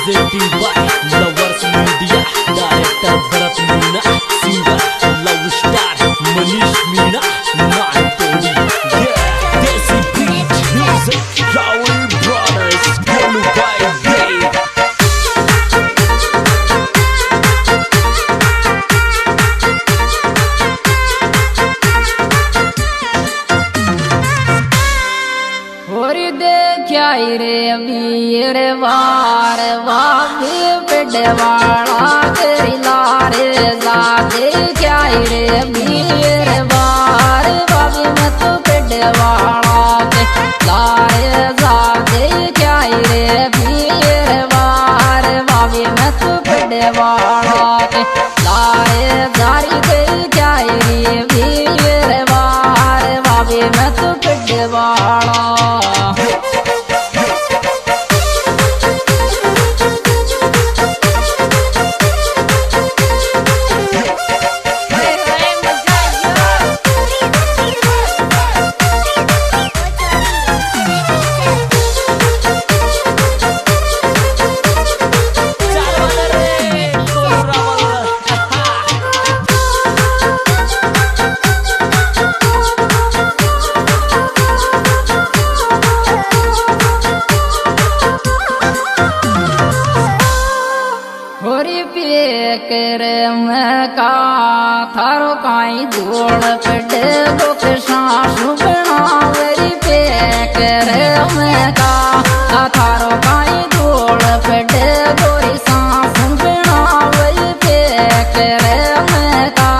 presenting by Lovers Media, director Bharat Meena, singer Love Star Manish Meena, Nantodi, yeah, Desi Beat Music, Rahul Brothers, Golu Bhai Dave. रे वीर वार वागे बिडवाड़ा तेरी लारे जागे क्या रे वीर वार वागे मत बिडवाड़ा के लारे जागे क्या रे वीर वार वागे मत बिडवाड़ा के लारे जारी दे क्या रे वीर वार वागे मत बिडवाड़ा। का थारो काई धूल पड़े बुक सासु बनावरी पे करे में का थारो काई धूल पड़े गोरी सासु बनावरी पे करे में का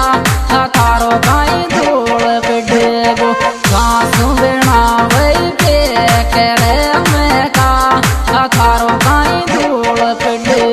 थारो काई धूल पड़े गो सासु बनावरी पे करे में का थारो काई धूल पड़े।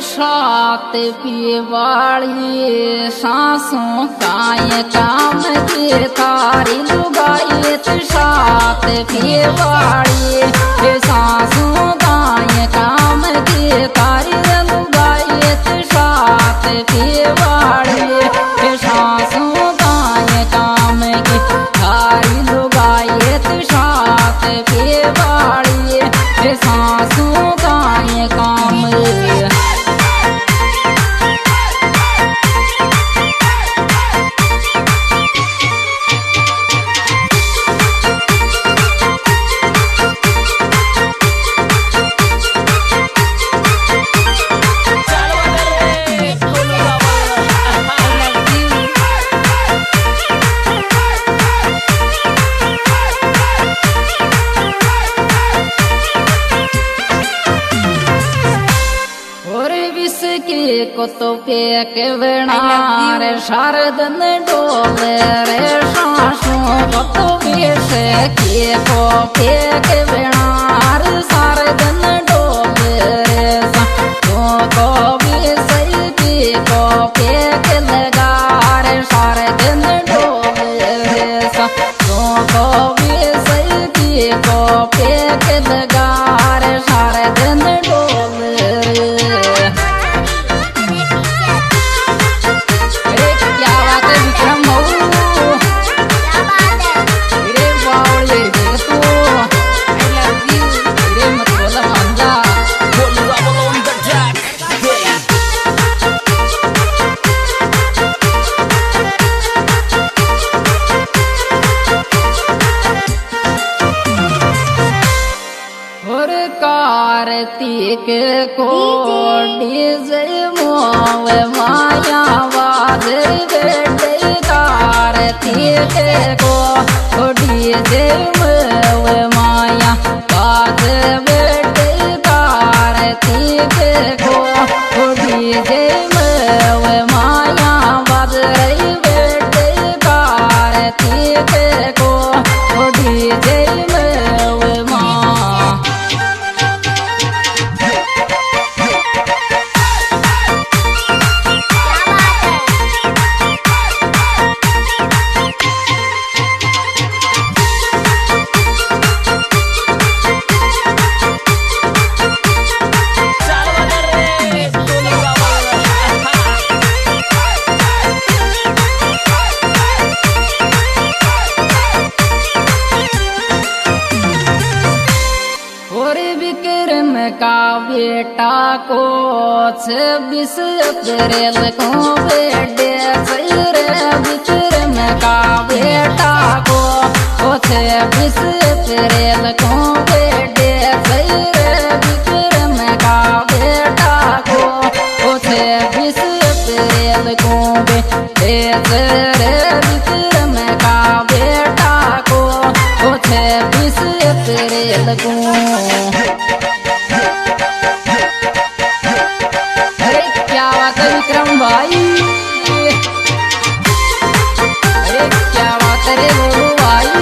सात पीवाली सांसों काय काम के थारी लुगाई सात पीवाली सांसों काय काम के थारी लुगाई सात पीवाली सांसों काय काम के थारी लुगाई सात पीवाली सांसों काय काम। को तो पेक बनार शारदन डोले रे सासों को तो बेस के को पेक बनार शारदन डोले रे सासों को बेस के को पेक लगार शारदन डोले रे सासों को बेस के को पेक लगार शारदन डोले रे। कार्तिक को डीजे मोह माया वादर बेटे कार्तिक को डीजे मोह माया वादर बेटे कार्तिक को डीजे मोह माया वादर बेटे कार्तिक को डीजे मोह माया। का बेटा को 26 अप्रैल को बर्थडे रे विक्रम का बेटा को 26 अप्रैल को बर्थडे रे विक्रम का बेटा को 26 अप्रैल को बर्थडे रे विक्रम का बेटा को 26 अप्रैल को। अरे क्या बात है विक्रम भाई, अरे क्या बात है रे गोलू भाई।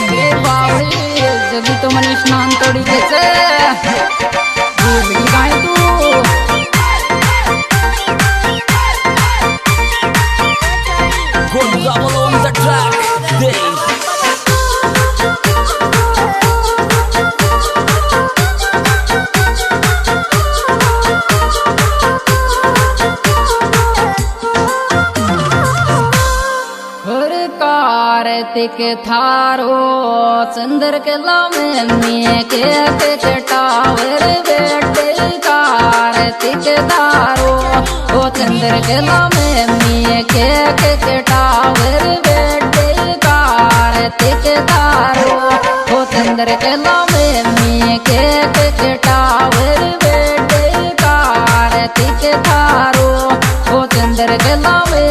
अरे बावड़ी जल्दी तो मनी स्नान तोड़ी कैसे भूल गई गाय तू। Golu Rebel on the track, Dave. Kartik थारो चंद्र कला में मिया के टावर बेटे कार्तिक थारो ओ चंद्र कला में मिया के टावर बेटे कार्तिक थारो ओ चंद्र कला में मिया के टावर बेटे कार्तिक थारो ओ चंद्र कला में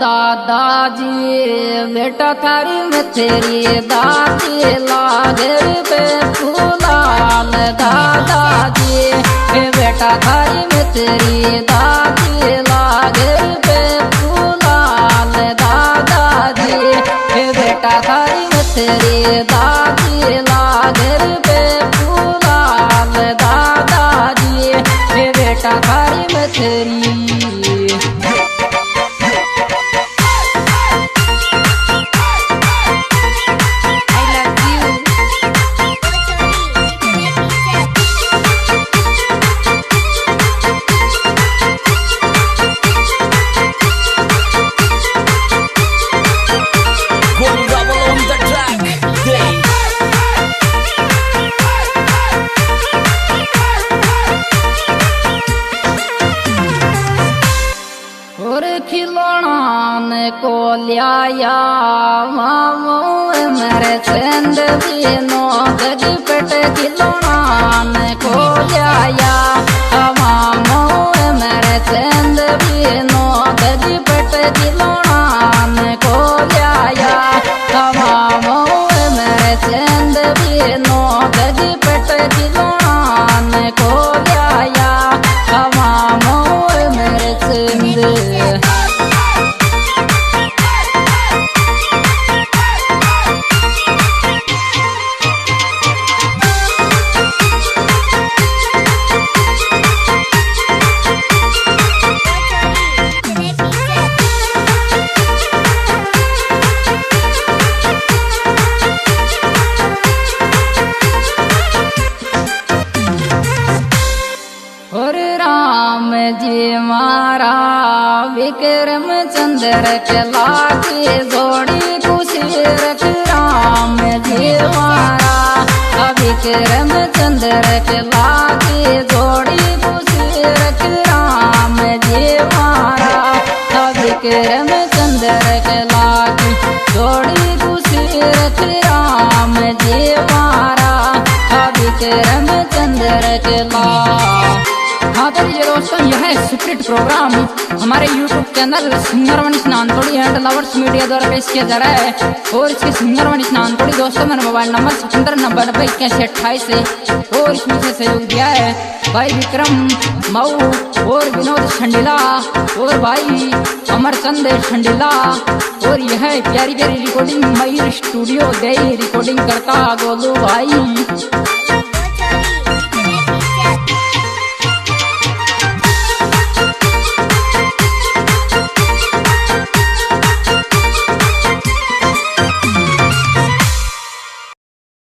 दादाजी बेटा थारी में तेरी दादी लागे पे फूलाल दादाजी बेटा थारी में तेरी दादी लागे पे फूलाल दादाजी बेटा थारी में तेरी दादी लागे पे फूलाल दादाजी बेटा थारी में तेरी। को लिया मामो मेरे चंद बिनो गजी पेट खिलौना को लिया मामो मेरे चंद बिनो गजी पेट खिलौना को लिया मामो मेरे चंद बिनो गजी पेट खिलौना को लिया मामो मेरे चंद। जी मारा विक्रम चंद्र के लागे जोड़ी खुशी रख राम जी मारा विक्रम चंद्र के लागे जोड़ी खुशी रख राम जी मारा विक्रम चंद्र के लागे जोड़ी खुशी रख राम जी मारा विक्रम चंद्र के ला। हाँ तो ये दोस्तों यह यह सुपरहिट प्रोग्राम हमारे YouTube channel singer Manish Nantodi and lovers media द्वारा पेश किया जा रहा है। और इसके सिंगर मनीष नानतोड़ी दोस्तों मेरा मोबाइल नंबर 77909128 है। और इसमें से सहयोग दिया है भाई विक्रम मऊ और विनोद छंडिला और भाई अमरचंद छंडिला। और यह प्यारी प्यारी रिकॉर्डिंग मयूर स्टूडियो दे रिकॉर्डिंग करता गोलू भाई।